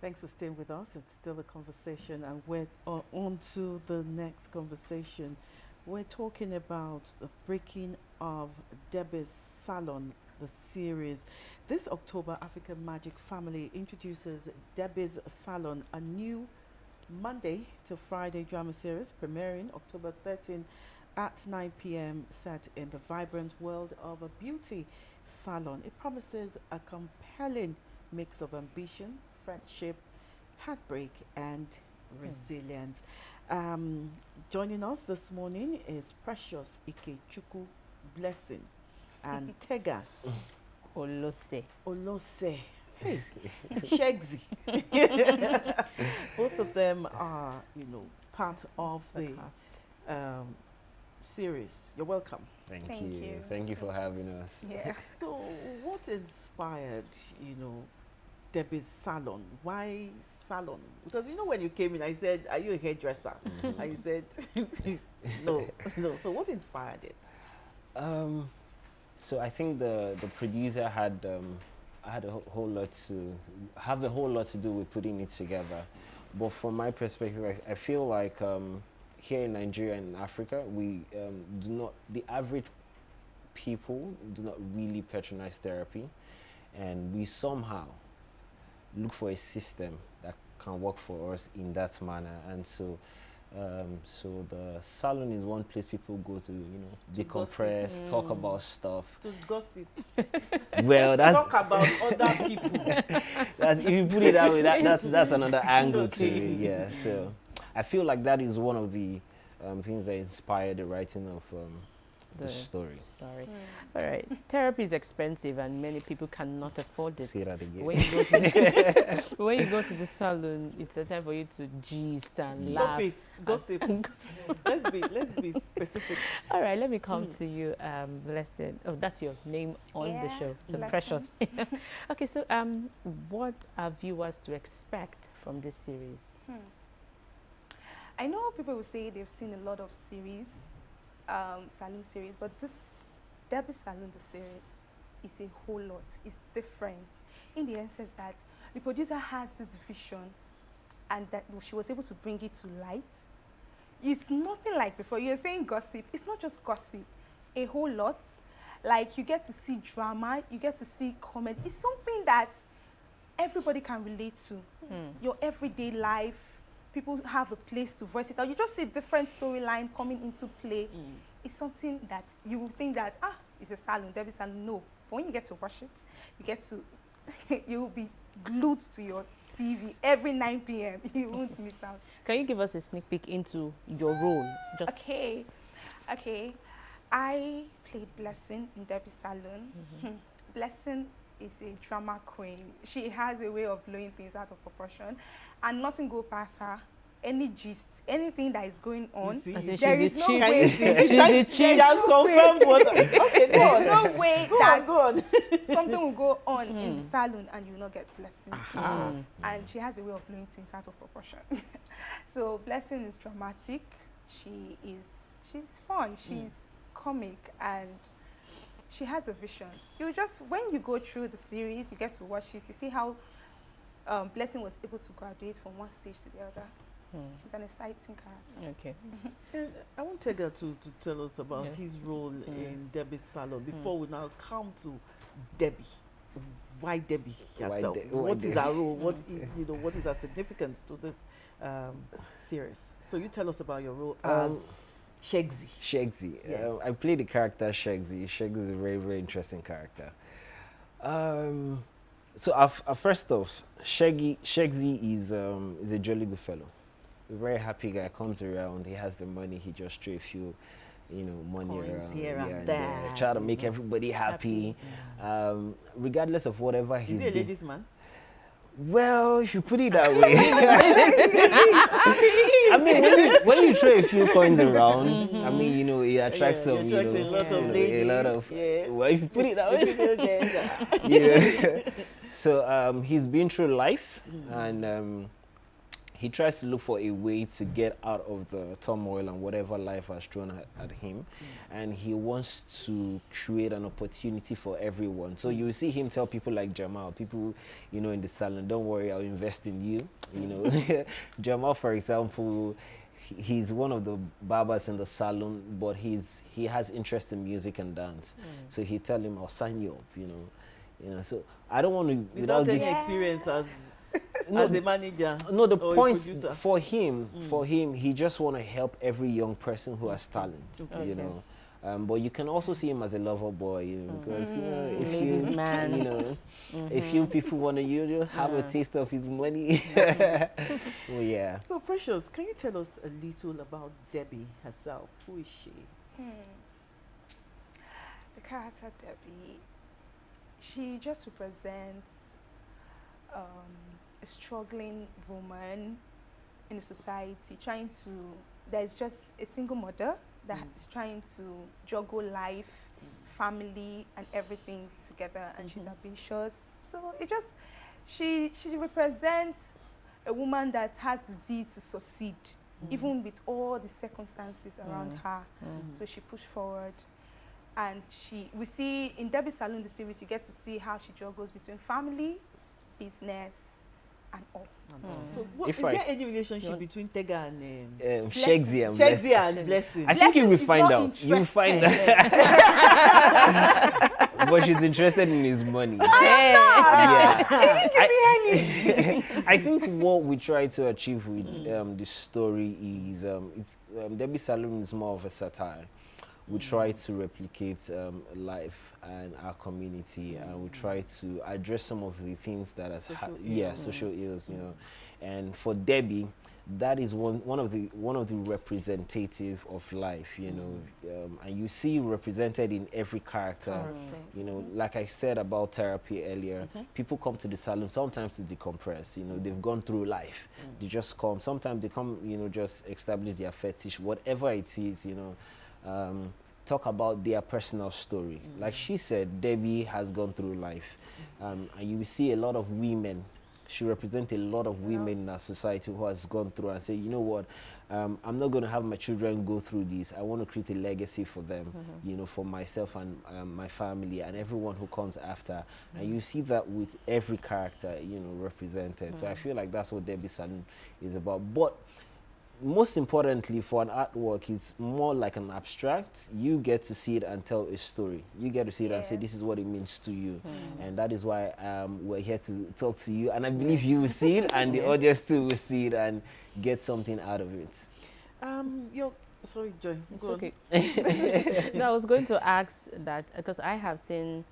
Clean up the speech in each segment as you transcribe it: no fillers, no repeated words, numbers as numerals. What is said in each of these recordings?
Thanks for staying with us. It's still a conversation, and we're on to the next conversation. We're talking about the breaking of Debbie's Salon, the series. This October, African Magic Family introduces Debbie's Salon, a new Monday to Friday drama series premiering October 13 at 9 p.m. set in the vibrant world of a beauty salon. It promises a compelling mix of ambition, friendship, heartbreak, and resilience. Joining us this morning is Precious Ikechukwu Blessing and Tega Olose. Hey, Shegsy. Both of them are, part of the series. You're welcome. Thank you. Thank you for having us. Yeah. So, what inspired, Debbie's Salon? Why Salon? Because when you came in, I said, "Are you a hairdresser?" Mm-hmm. And you said, "No, no." So, what inspired it? So I think the producer had a whole lot to do with putting it together. But from my perspective, I feel like here in Nigeria and Africa, we the average people do not really patronize therapy, and we somehow look for a system that can work for us in that manner. And so the salon is one place people go to, decompress, talk about stuff. To gossip. Well, that's talk about other people. if you put it that way, that's another angle Okay. to it. Yeah. So I feel like that is one of the things that inspired the writing of the story. All right. Therapy is expensive and many people cannot afford it. Say that again. When you go to the salon, it's a time for you to gist and laugh. Stop it. Gossip. Let's be specific. All right, let me come to you, Blessed. Oh, that's your name on the show. So Blessing. Precious. Okay, so what are viewers to expect from this series? I know people will say they've seen a lot of series, salon series, but this Debbie Salon, the series, is a whole lot. It's different in the sense that the producer has this vision and that she was able to bring it to light. It's nothing like before. You're saying gossip. It's not just gossip. A whole lot. Like, you get to see drama, you get to see comedy. It's something that everybody can relate to. Your everyday life. People have a place to voice it out. You just see different storyline coming into play. It's something that you will think that, it's a salon, Debbie Salon. No. But when you get to watch it, you will be glued to your TV every 9 p.m. You won't miss out. Can you give us a sneak peek into your role? Okay. I played Blessing in Debbie Salon. Blessing is a drama queen. She has a way of blowing things out of proportion, and nothing go past her. Any gist, anything that is going on, there is no way. She has confirmed what. Okay, go on. No way Go on. something will go on in the salon and you will not get Blessing. And she has a way of blowing things out of proportion. So Blessing is dramatic. She's fun. She's comic, and she has a vision. When you go through the series, you get to watch it. You see how Blessing was able to graduate from one stage to the other. She's an exciting character. Okay. And I want Tega to tell us about his role in Debbie's Salon before we now come to Debbie. Why Debbie herself? What is her role? What is her significance to this series? So you tell us about your role as Shegsy. Shegsy. Yes. I played the character Shegsy. Shegsy is a very, very interesting character. So first off, Shegsy is a jolly good fellow. A very happy guy, comes around, he has the money, he just throw a few, money Coins around here and there. try to make everybody happy. Regardless of whatever he's Is he a ladies' man? Well, if you put it that way. I mean, when you throw a few coins around, I mean, it attracts some, a lot of ladies. A lot of, well, if you put it that way. Yeah. So he's been through life, and he tries to look for a way to get out of the turmoil and whatever life has thrown at him, and he wants to create an opportunity for everyone. So you see him tell people like Jamal, people, you know, in the salon, don't worry, I'll invest in you. You know, Jamal, for example, he's one of the barbers in the salon, but he has interest in music and dance. So he tell him, I'll sign you up. You know. So I don't want to Without any Yeah. experience as No, a manager. No, the or a point producer. for him, he just want to help every young person who has talent. Okay. You know, but you can also see him as a lover boy, you know, because you know, if Ladies' you, man. you know, if you people want to, you have a taste of his money. Well, yeah. So, Precious, can you tell us a little about Debbie herself? Who is she? The character Debbie, she just represents a struggling woman in the society, there's just a single mother that is trying to juggle life, family, and everything together, and she's ambitious. So she represents a woman that has the zeal to succeed, even with all the circumstances around her. So she pushed forward. And we see in Debbie Salon, the series, you get to see how she juggles between family, business, and all. So, If is I- there any relationship between Tega and Shegsy and Blessing. Shegsy and Blessing? I think you will Blessing is find not out. You will find interested. out. But she's interested in his money. Hey. Yeah. I think what we try to achieve with this story is Debbie Salon is more of a satire. We try to replicate life and our community, and we try to address some of the things that has social ills, you know. And for Debbie, that is one of the representative of life, you know, and you see represented in every character. You know, like I said about therapy earlier, people come to the salon sometimes to decompress. You know, they've gone through life. They just come. Sometimes they come, you know, just establish their fetish, whatever it is, you know. Talk about their personal story. Like she said, Debbie has gone through life, and you see a lot of women. She represents a lot of women in our society who has gone through and say, you know what, I'm not going to have my children go through this. I want to create a legacy for them, you know, for myself and my family and everyone who comes after. And you see that with every character, you know, represented. So I feel like that's what Debbie Salon is about. But most importantly, for an artwork, it's more like an abstract. You get to see it and tell a story. You get to see it and say, this is what it means to you. And that is why we're here to talk to you. And I believe you will see it, and the audience too will see it and get something out of it. Sorry, Joy. It's Go on. okay. No, I was going to ask that because I have seen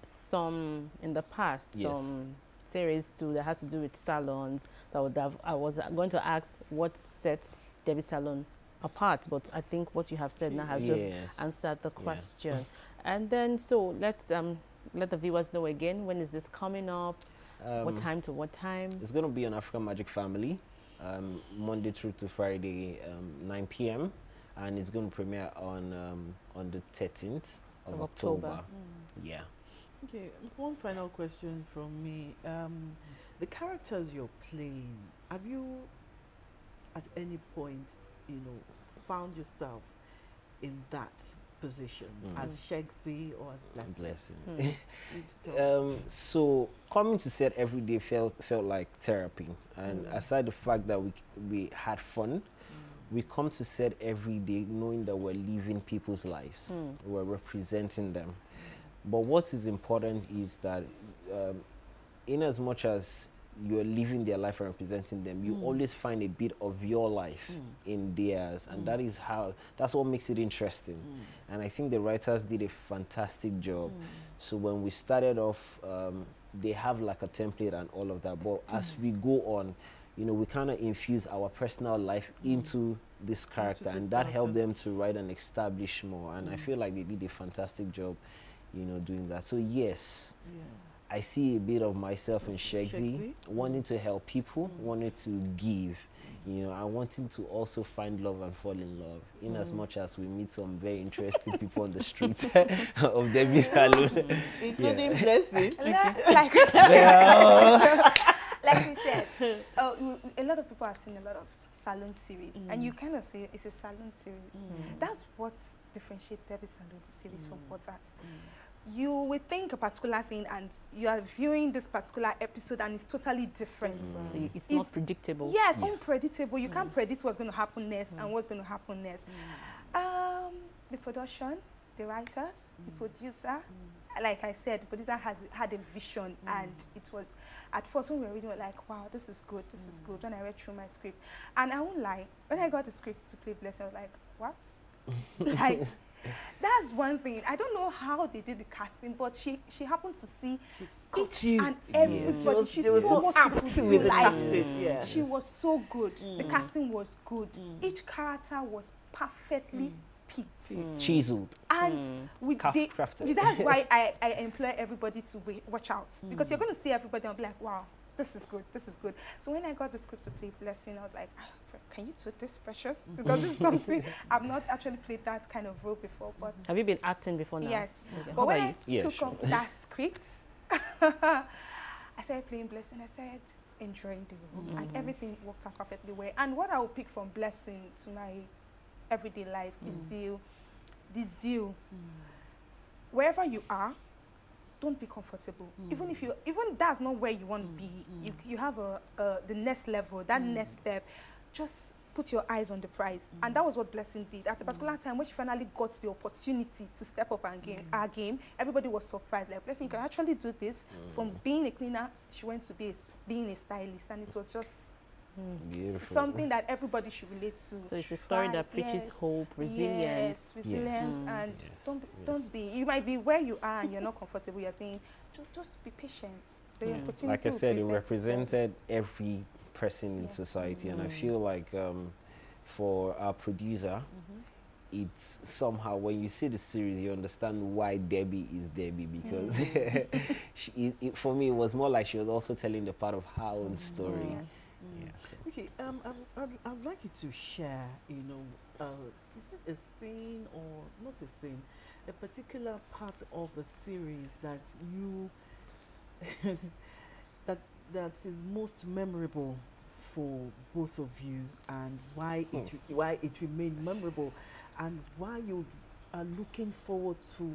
some in the past, Yes. some series too that has to do with salons. So I was going to ask what sets Debbie Salon apart, but I think what you have said now has just answered the question. And then, so let's let the viewers know again, when is this coming up? What time to what time? It's going to be on African Magic Family, Monday through to Friday, 9 p.m. And it's going to premiere on the 13th of October. Yeah. Okay, one final question from me. The characters you're playing, have you at any point, you know, found yourself in that position as Shegsy or as Blessing? So coming to set every day felt like therapy, and aside the fact that we had fun, we come to set every day knowing that we're living people's lives, we're representing them. But what is important is that in as much as you're living their life and representing them, you always find a bit of your life in theirs, and that's what makes it interesting. And I think the writers did a fantastic job. So when we started off, they have like a template and all of that, but as we go on, you know, we kind of infuse our personal life into this character, and that helped them to write and establish more. And I feel like they did a fantastic job, you know, doing that. So yes, I see a bit of myself in Shegsy, wanting to help people, wanting to give, you know, and wanting to also find love and fall in love, in as much as we meet some very interesting people on the street of Debbie Salon. Including Blessing. Like we said, like we said, a lot of people I've seen a lot of Salon series, and you kind of say it's a Salon series. That's what differentiates Debbie Salon the series from others. You would think a particular thing, and you are viewing this particular episode, and it's totally different. So it's not predictable. Yes, unpredictable. You can't predict what's going to happen next and what's going to happen next. The production, the writers, the producer, like I said, the producer had a vision, and it was, at first when we were reading, we were like, wow, this is good, this is good. When I read through my script, and I won't lie, when I got the script to play Blessing, I was like, what? Like, that's one thing. I don't know how they did the casting, but she happened to see each and everybody. She was so apt with the casting. She was so good. The casting was good. Each character was perfectly picked, chiseled, and that's why I implore everybody to watch out, because you're going to see everybody and be like, wow, this is good, this is good. So when I got the script to play Blessing, I was like, can you do this, Precious? Because it's something I've not actually played that kind of role before. But have you been acting before now? Yes. Okay. But when I took up that script, I started playing Blessing. I started enjoying the role, and everything worked out perfectly well. And what I will pick from Blessing to my everyday life is the zeal. Wherever you are, don't be comfortable. Even that's not where you want to be. You have the next level, that next step. Just put your eyes on the prize. And that was what Blessing did. At a particular time, when she finally got the opportunity to step up and our game, everybody was surprised. Like, Blessing, you can actually do this. From being a cleaner, she went to being a stylist. And it was just something that everybody should relate to. So it's a story that preaches hope, resilience. Yes, resilience. And don't be, you might be where you are and you're not comfortable. You're saying, just be patient. The opportunity, like I said, it represented every person in society, and I feel like for our producer, it's somehow, when you see the series, you understand why Debbie is Debbie, because for me, it was more like she was also telling the part of her own story. Okay, I'd like you to share, is it a scene or not a scene, a particular part of the series that you that is most memorable for both of you, and why it remained memorable, and why you are looking forward to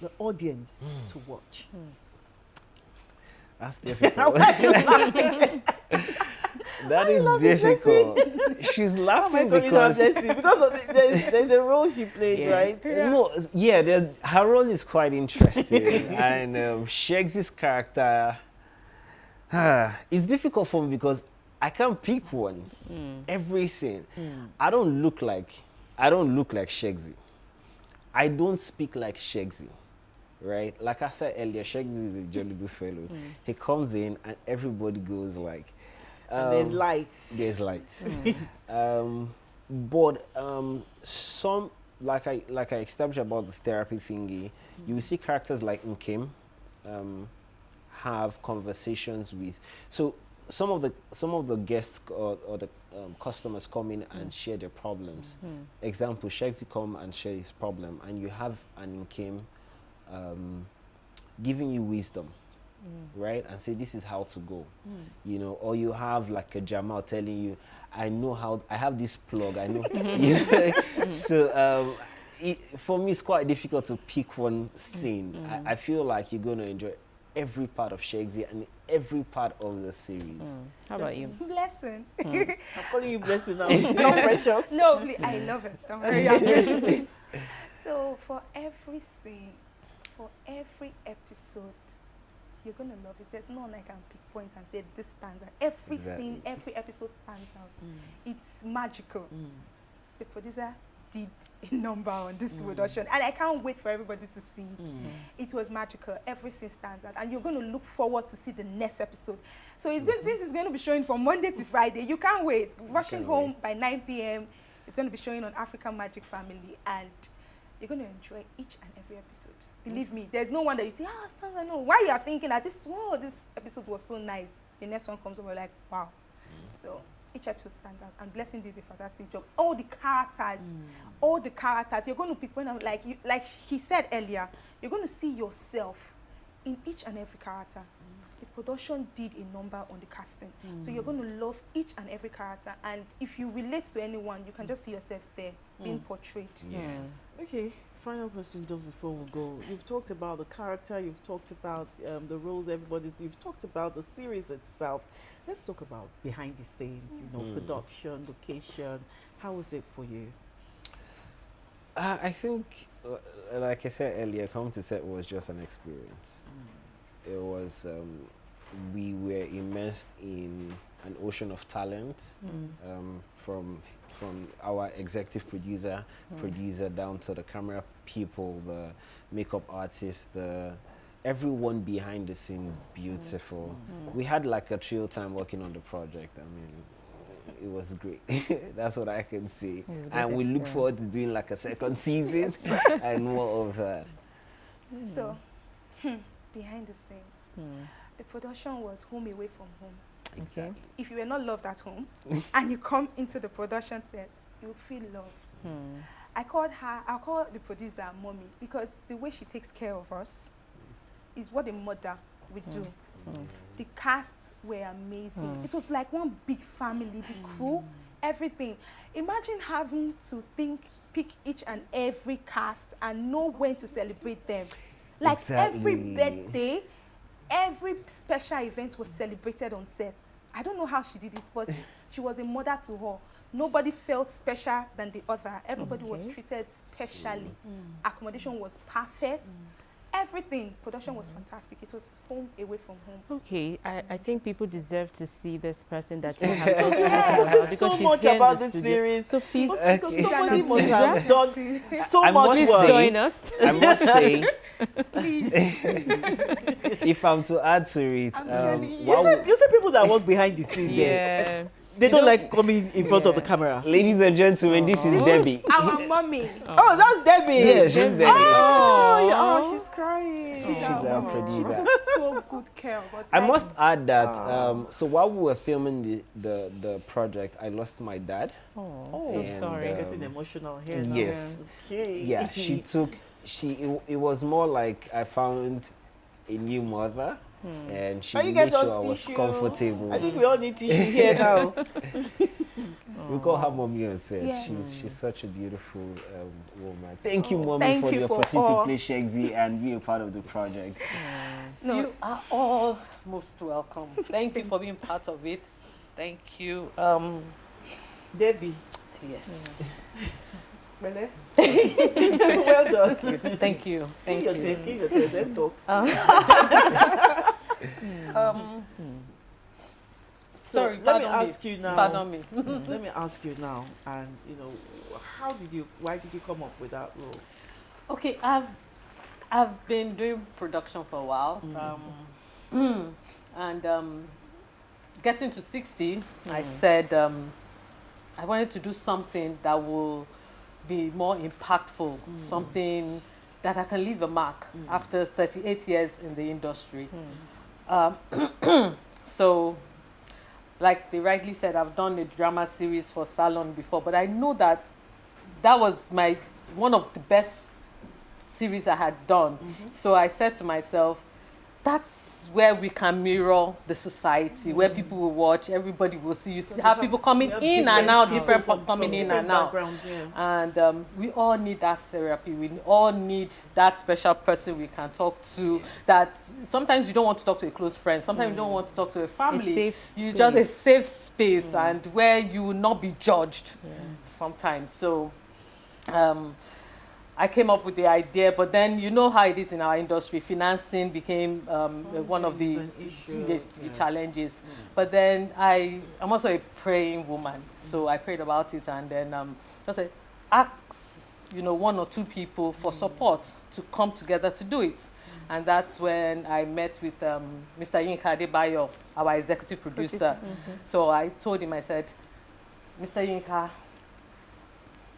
the audience to watch. That's difficult. That is difficult. She's laughing because there's a role she played, right? No, her role is quite interesting, and Shegsy's character. It's difficult for me because I can't pick one. Every scene, I don't look like Shegsy. I don't speak like Shegsy, right? Like I said earlier, Shegsy is a jolly good fellow. He comes in and everybody goes like, and there's lights. There's lights. But some, like I established about the therapy thingy, you will see characters like Nkim have conversations with. So some of the guests or the customers come in and share their problems. Example, Shegsy come and share his problem, and you have an Nkim giving you wisdom. Right, and say this is how to go, or you have like a Jamal telling you, I know how, I have this plug, I know. So for me, it's quite difficult to pick one scene. I feel like you're going to enjoy every part of Shegsy and every part of the series. How about you? Blessing. I'm calling you Blessing now. Not Precious. No, I love it. Don't worry, I'm ready with it. So for every scene, for every episode, you're going to love it. There's none I can pick points and say this stands out. Every scene, every episode stands out. It's magical. The producer did a number on this production, and I can't wait for everybody to see it. It was magical. Every scene stands out, and you're going to look forward to see the next episode. So it's going, since it's going to be showing from Monday to Friday, you can't wait. Rushing home by 9 p.m. It's going to be showing on African Magic Family, and you're going to enjoy each and every episode. Believe me, there's no one that you say, I know. Why you are thinking that this episode was so nice. The next one comes over like, wow. So each episode stands out, and Blessing did a fantastic job. All the characters, you're going to pick when I'm like he said earlier, you're going to see yourself in each and every character. the production did a number on the casting. So you're going to love each and every character, and if you relate to anyone, you can just see yourself there being portrayed. Okay, final question just before we go. You've talked about the character, you've talked about the roles, you've talked about the series itself. Let's talk about behind the scenes, you know, production, location. How was it for you? I think, like I said earlier, coming to set was just an experience. It was, we were immersed in an ocean of talent, from our executive producer down to the camera people, the makeup artist, everyone behind the scene, beautiful. We had like a chill time working on the project. I mean, it was great. That's what I can say. And we look forward to doing like a second season and more of that. So, behind the scene, the production was home away from home. Okay. If you were not loved at home and you come into the production set, you feel loved. I'll call the producer mommy, because the way she takes care of us is what a mother would do. The casts were amazing. It was like one big family, the crew, everything. Imagine having to pick each and every cast and know when to celebrate them. Like every birthday, every special event was celebrated on set. I don't know how she did it, but she was a mother to her. Nobody felt special than the other. Everybody was treated specially. Accommodation was perfect. Everything. Production was fantastic. It was home away from home. Okay, I think people deserve to see this person that you have. Because so much about this series. So please, because somebody must have done so much please work. join us. I must say, Please. if I'm to add to it, You said people that work behind the scenes. Yeah. They don't like coming in front of the camera. ladies and gentlemen, this is Debbie. Our mommy. Oh, that's Debbie. Yeah, she's Debbie. Oh, she's crying. She's our producer. She took so good care of us. I must add that, so while we were filming the project, I lost my dad. Oh, so And, sorry. Getting emotional here now. Yes. Okay. Yeah, it was more like I found a new mother, and she Can you made get sure I us was tissue? comfortable. I think we all need tissue here now. We call her mommy and said Yes. she's such a beautiful woman. Thank you, mommy, Thank for you the for opportunity all. to play Shagzy and be a part of the project. No, You are all most welcome. Thank you for being part of it. Thank you. Debbie. Yes. Bele? Well done. Thank you. Give your taste. Give your taste. Let's talk. Sorry, let me pardon ask you now. Pardon me. Let me ask you now, and why did you come up with that role? Okay, I've been doing production for a while, and getting to 60, I said I wanted to do something that will be more impactful, something that I can leave a mark after 38 years in the industry. So, like they rightly said, I've done a drama series for Salon before, but I know that was one of the best series I had done. So I said to myself, that's where we can mirror the society, where people will watch, everybody will see. You have people coming in and out, different coming in and out. And we all need that therapy. We all need that special person we can talk to. That sometimes you don't want to talk to a close friend. Sometimes you don't want to talk to a family. A safe space. You just a safe space and where you will not be judged sometimes. So I came up with the idea, but then you know how it is in our industry. Financing became one of the challenges. But then I'm also a praying woman, so I prayed about it, and then just said, ask one or two people for support to come together to do it. And that's when I met with Mr. Yinka Adebayo, our executive producer. So I told him, I said, Mr. Yinka,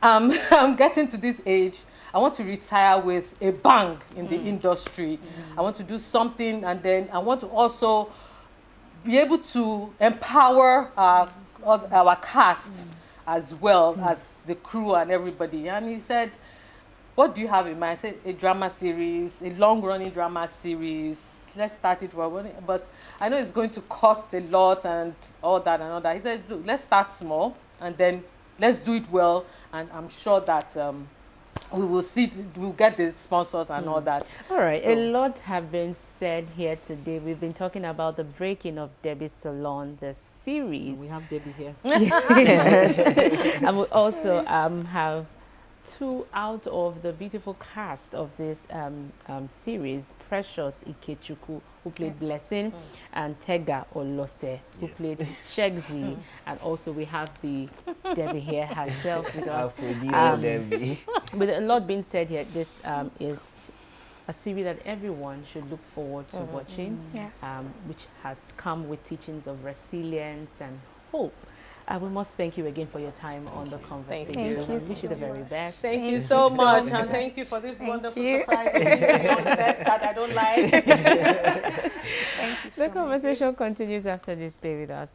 I'm getting to this age. I want to retire with a bang in the industry. I want to do something, and then I want to also be able to empower our cast as well as the crew and everybody. And he said, what do you have in mind? I said, a drama series, a long-running drama series, let's start it well. But I know it's going to cost a lot and all that and all that. He said, look, let's start small and then let's do it well. And I'm sure that we will see, we'll get the sponsors and all that. All right, So, a lot have been said here today. We've been talking about the breaking of Debbie Salon, the series. We have Debbie here. Yes. And we also have two out of the beautiful cast of this series, Precious Ikechukwu, who played Blessing, and Tega Olose, who played Shegzi. And also we have the Debbie here herself with us. Debbie. With a lot being said here, this is a series that everyone should look forward to watching, Yes. which has come with teachings of resilience and hope. We must thank you again for your time on the conversation. Thank you and wish you so the very best. thank you so much. And thank you for this wonderful surprise that I don't like. Thank you so The much. conversation continues after this. Stay with us.